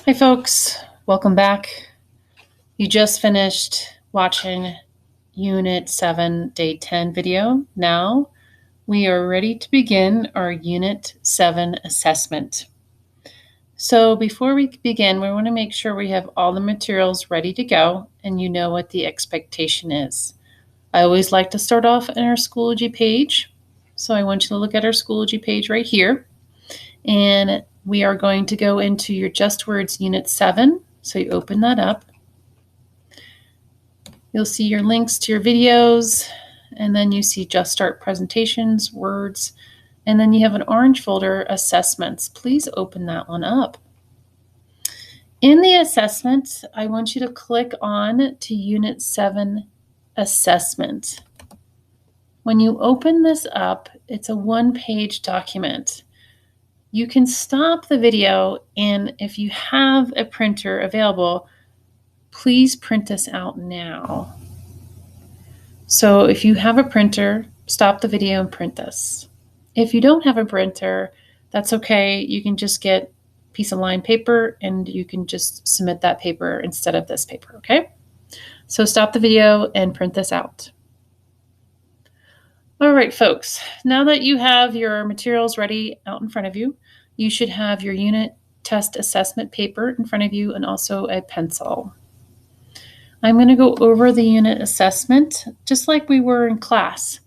Hi folks, welcome back. You just finished watching Unit 7 Day 10 video. Now we are ready to begin our Unit 7 assessment. So before we begin, we want to make sure we have all the materials ready to go and you know what the expectation is. I always like to start off in our Schoology page. So I want you to look at our Schoology page right here. And we are going to go into your Just Words Unit 7. So you open that up. You'll see your links to your videos, and then you see Just Start Presentations, Words, and then you have an orange folder, Assessments. Please open that one up. In the assessment, I want you to click on to Unit 7 Assessment. When you open this up, it's a one-page document. You can stop the video, and if you have a printer available, please print this out now. So if you have a printer, stop the video and print this. If you don't have a printer, that's okay. You can just get a piece of lined paper and you can just submit that paper instead of this paper, okay? So stop the video and print this out. All right, folks, now that you have your materials ready out in front of you, you should have your unit test assessment paper in front of you and also a pencil. I'm going to go over the unit assessment just like we were in class.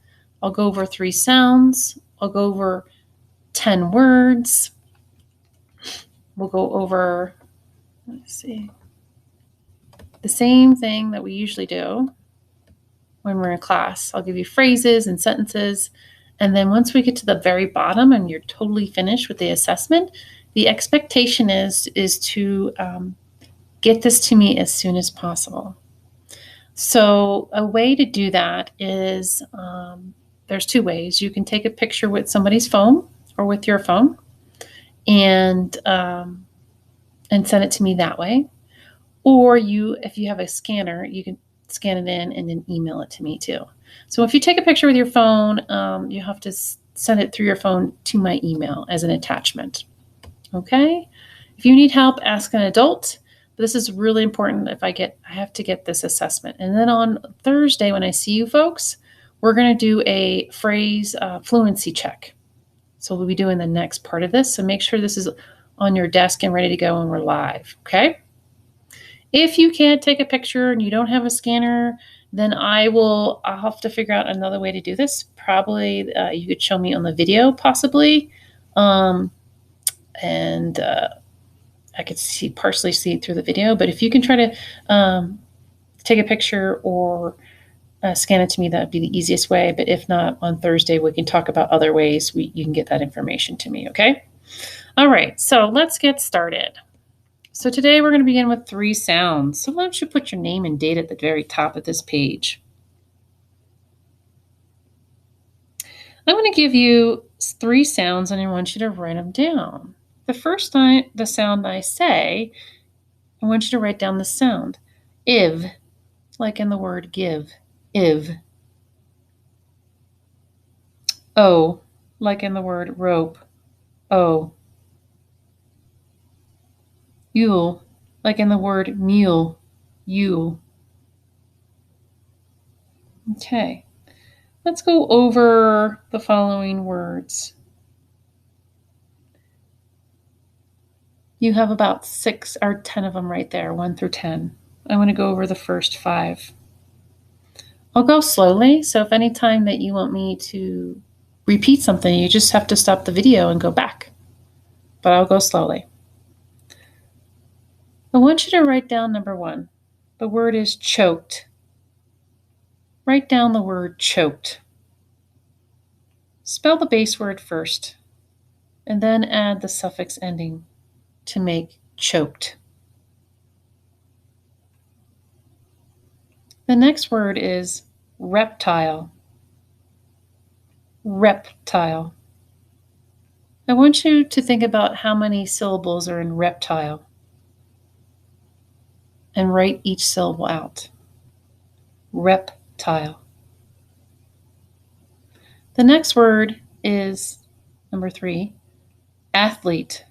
I'll go over 3 sounds. I'll go over 10 words. We'll go over, let's see, the same thing that we usually do when we're in class. I'll give you phrases and sentences. And then once we get to the very bottom and you're totally finished with the assessment, the expectation is to get this to me as soon as possible. So a way to do that is there's 2 ways. You can take a picture with somebody's phone or with your phone and send it to me that way. Or if you have a scanner, you can scan it in and then email it to me too. So if you take a picture with your phone, you have to send it through your phone to my email as an attachment. Okay? If you need help, ask an adult. But this is really important. I have to get this assessment. And then on Thursday, when I see you folks, we're going to do a phrase fluency check. So we'll be doing the next part of this. So make sure this is on your desk and ready to go when we're live. Okay? If you can't take a picture and you don't have a scanner, then I'll have to figure out another way to do this. Probably you could show me on the video, possibly. I could partially see it through the video, but if you can try to take a picture or scan it to me, that would be the easiest way. But if not, on Thursday, we can talk about other ways you can get that information to me, okay? All right, so let's get started. So today we're going to begin with 3 sounds. So why don't you put your name and date at the very top of this page. I'm going to give you 3 sounds and I want you to write them down. The first time the sound I say, I want you to write down the sound. Iv, like in the word give. Iv. O, like in the word rope. O. Yule, like in the word mule. Yule. Okay. Let's go over the following words. You have about 6 or 10 of them right there, 1 through 10. I want to go over the first 5. I'll go slowly, so if any time that you want me to repeat something, you just have to stop the video and go back. But I'll go slowly. I want you to write down number 1. The word is choked. Write down the word choked. Spell the base word first, and then add the suffix ending to make choked. The next word is reptile. Reptile. I want you to think about how many syllables are in reptile and write each syllable out. Reptile. The next word is number 3, athlete.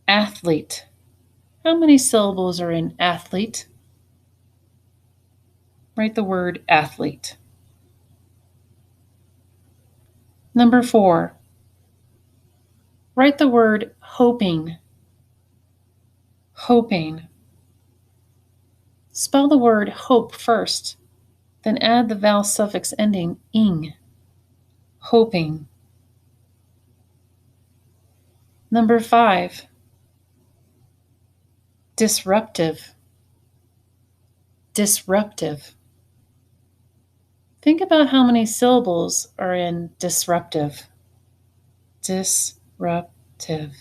Athlete. How many syllables are in athlete? Write the word athlete. Number 4. Write the word hoping. Hoping. Spell the word hope first, then add the vowel suffix ending ing. Hoping. Number 5. Disruptive. Disruptive. Think about how many syllables are in disruptive. Disruptive.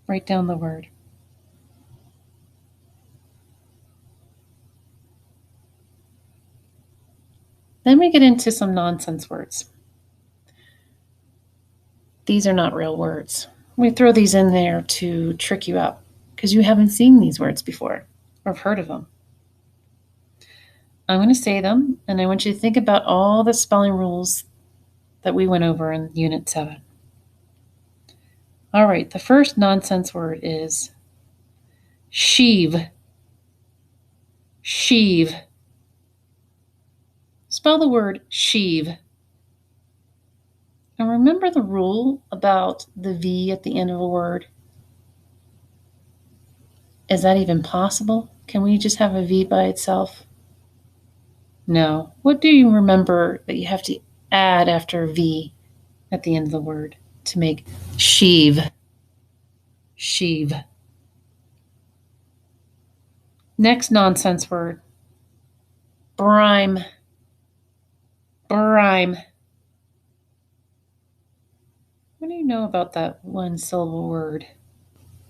Write down the word. Then we get into some nonsense words. These are not real words. We throw these in there to trick you up because you haven't seen these words before or have heard of them. I'm going to say them, and I want you to think about all the spelling rules that we went over in Unit 7. All right, the first nonsense word is sheave. Sheave. Spell the word sheave. And remember the rule about the V at the end of a word? Is that even possible? Can we just have a V by itself? No. What do you remember that you have to add after V at the end of the word to make sheave? Sheave. Next nonsense word. Brime. Brime. What do you know about that one syllable word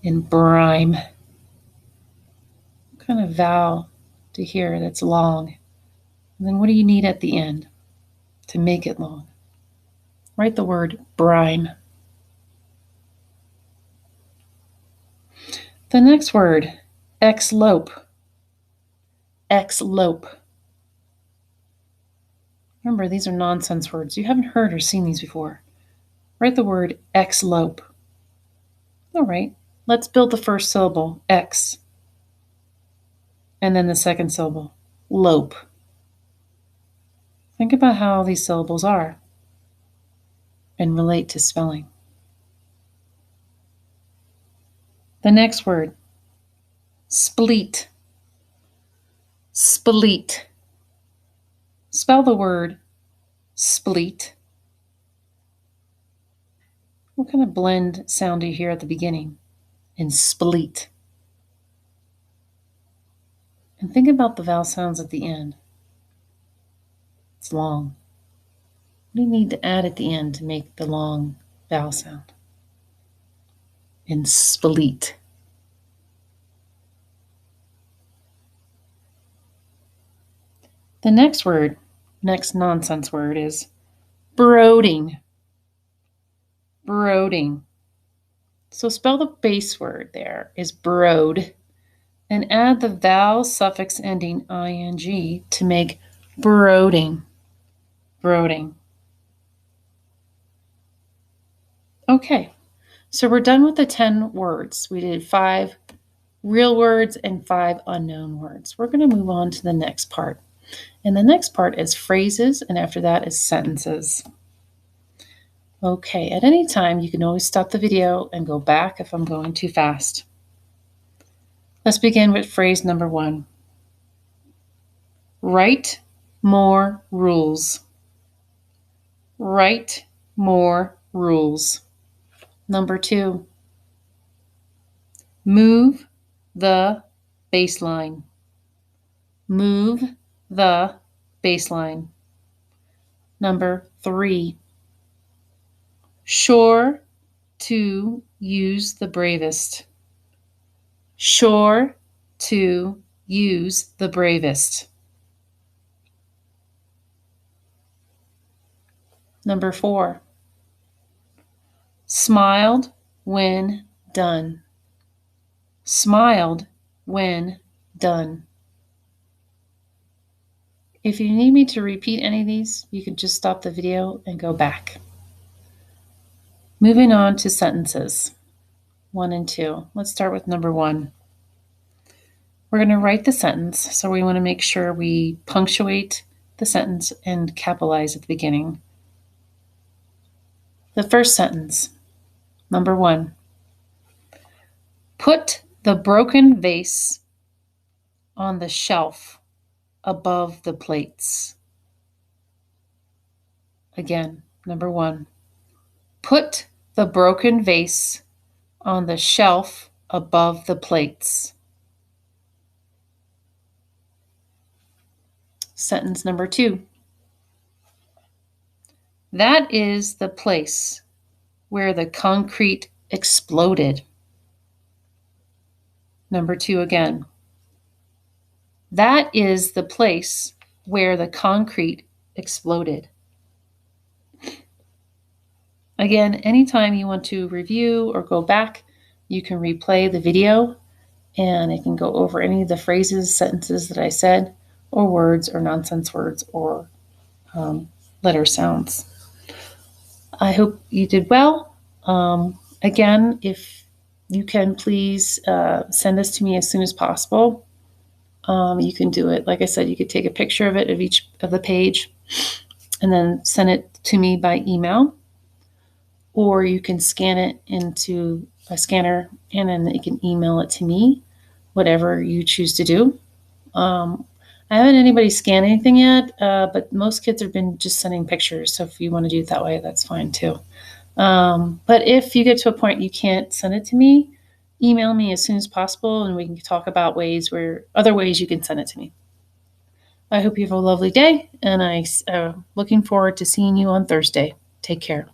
in brime? What kind of vowel to hear that's long? And then what do you need at the end to make it long? Write the word brime. The next word, exlope. Exlope. Remember, these are nonsense words. You haven't heard or seen these before. Write the word exlope. All right, let's build the first syllable, X. And then the second syllable, lope. Think about how these syllables are and relate to spelling. The next word, spleet. Spleet. Spell the word spleet. What kind of blend sound do you hear at the beginning in spleet? And think about the vowel sounds at the end. It's long. What do you need to add at the end to make the long vowel sound? In spleet. The next word, next nonsense word is brooding. Brooding. So spell the base word there is brood and add the vowel suffix ending ing to make brooding. Brooding. Okay, so we're done with the 10 words. We did 5 real words and 5 unknown words. We're going to move on to the next part. And the next part is phrases, and after that is sentences. Okay, at any time, you can always stop the video and go back if I'm going too fast. Let's begin with phrase number 1. Write more rules. Write more rules. Number 2. Move the baseline. Move the baseline. Number 3. Sure to use the bravest. Sure to use the bravest. Number 4. Smiled when done. Smiled when done. If you need me to repeat any of these, you can just stop the video and go back. Moving on to sentences. 1 and 2. Let's start with number 1. We're going to write the sentence, so we want to make sure we punctuate the sentence and capitalize at the beginning. The first sentence, number 1. Put the broken vase on the shelf above the plates. Again, number 1. Put the broken vase on the shelf above the plates. Sentence number 2. That is the place where the concrete exploded. Number 2 again. That is the place where the concrete exploded. Again, anytime you want to review or go back, you can replay the video and it can go over any of the phrases, sentences that I said, or words or nonsense words or letter sounds. I hope you did well. Again, if you can, please send this to me as soon as possible. You can do it, like I said, you could take a picture of it, of each of the page, and then send it to me by email. Or you can scan it into a scanner and then you can email it to me, whatever you choose to do. I haven't had anybody scan anything yet, but most kids have been just sending pictures. So if you want to do it that way, that's fine too. But if you get to a point you can't send it to me, email me as soon as possible and we can talk about other ways you can send it to me. I hope you have a lovely day and I'm looking forward to seeing you on Thursday. Take care.